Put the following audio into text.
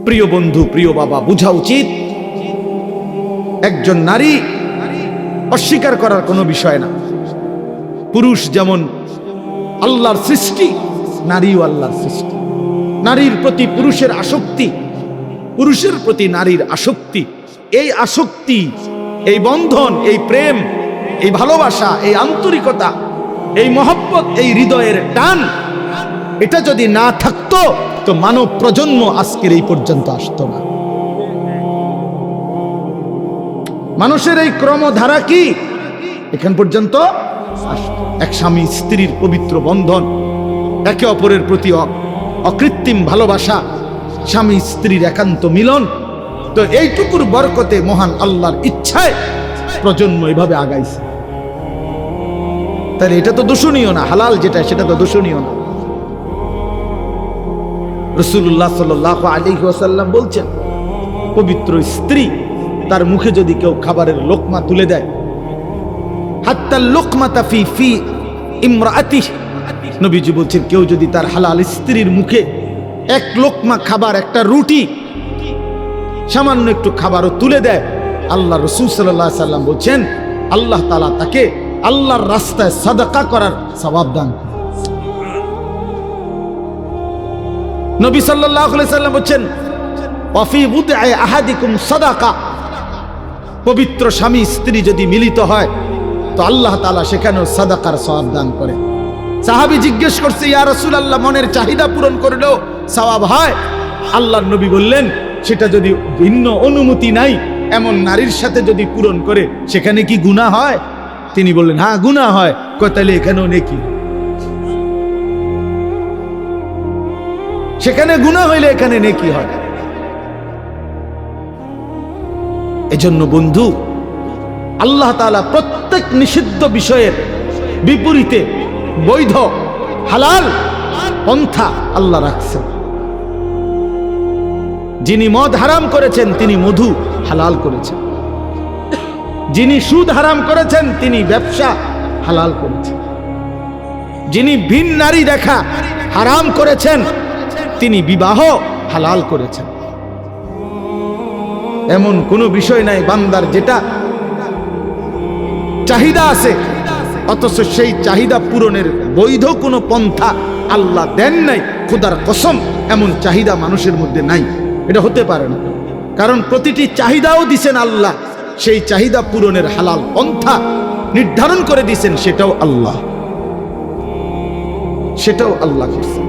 প্রিয় বন্ধু, প্রিয় বাবা, বোঝা উচিত একজন নারী অস্বীকার করার কোনো বিষয় না। পুরুষ যেমন আল্লাহর সৃষ্টি, নারীও আল্লাহর সৃষ্টি। নারীর প্রতি পুরুষের আসক্তি, পুরুষের প্রতি নারীর আসক্তি, এই আসক্তি, এই বন্ধন, এই প্রেম, এই ভালোবাসা, এই আন্তরিকতা, এই মহব্বত, এই হৃদয়ের টান, এটা যদি না থাকতো তো মানব প্রজন্ম আজকের এই পর্যন্ত আসতো না। মানুষের এই ক্রমধারা কি এখান পর্যন্ত আসতো? এক স্বামী স্ত্রীর পবিত্র বন্ধন, একে অপরের প্রতি অকৃত্রিম ভালোবাসা, স্বামী স্ত্রীর একান্ত মিলন, তো এইটুকুর বরকতে মহান আল্লাহর ইচ্ছায় প্রজন্ম এভাবে আগাইছে। তাহলে এটা তো দূষণীয় না, হালাল যেটা সেটা তো দূষণীয় না। রাসূলুল্লাহ সাল্লাল্লাহু আলাইহি ওয়াসাল্লাম বলছেন, পবিত্র স্ত্রী তার মুখে যদি কেউ খাবারের লোকমা তুলে দেয়, হাত্তা লোকমাতা ফি ফি ইমরাতিহি, নবীজি বলছেন কেউ যদি তার হালাল স্ত্রীর মুখে এক লোকমা খাবার, একটা রুটি, সামান্য একটু খাবারও তুলে দেয়, আল্লাহ রাসূল সাল্লাল্লাহু আলাইহি ওয়াসাল্লাম বলছেন আল্লাহ তাআলা তাকে আল্লাহর রাস্তায় সাদাকা করার সওয়াব দান করেন। নবী সাল্লাল্লাহু আলাইহি ওয়াসাল্লাম বলছেন ওয়াফি বুদআ আহাদিকুম সাদাকা, পবিত্র স্বামী স্ত্রী যদি মিলিত হয় তো আল্লাহ তাআলা সেখানেও সাদাকার সওয়াব দান করে। সাহাবী জিজ্ঞেস করছে, ইয়া রাসূলুল্লাহ, মনের চাহিদা পূরণ করলেও সওয়াব হয়? আল্লাহর নবী বললেন, সেটা যদি ভিন্ন অনুমতি নাই এমন নারীর সাথে যদি পূরণ করে সেখানে কি গুনাহ হয়? তিনি বললেন, হ্যাঁ গুনাহ হয়। কয় তাহলে এখানেও নেকি? সেখানে গুনাহ হইলে এখানে নেকি হয়। এজন্য বন্ধু, আল্লাহ তাআলা প্রত্যেক নিষিদ্ধ বিষয়ের বিপরীতে বৈধ হালাল পন্থা আল্লাহ রাখছেন। যিনি মদ হারাম করেছেন তিনি মধু হালাল করেছেন, যিনি সুদ হারাম করেছেন তিনি ব্যবসা হালাল করেছেন, যিনি ভিন নারী দেখা হারাম করেছেন তিনি বিবাহ হালাল করেছেন। এমন কোনো বিষয় নাই বান্দার যেটা চাহিদা আছে অথচ সেই চাহিদা পূরণের বৈধ কোনো পন্থা আল্লাহ দেন নাই। খোদার কসম, এমন চাহিদা মানুষের মধ্যে নাই, এটা হতে পারে না। কারণ প্রতিটি চাহিদাও দিছেন আল্লাহ, সেই চাহিদা পূরণের হালাল পন্থা নির্ধারণ করে দিছেন, সেটাও আল্লাহ করছেন।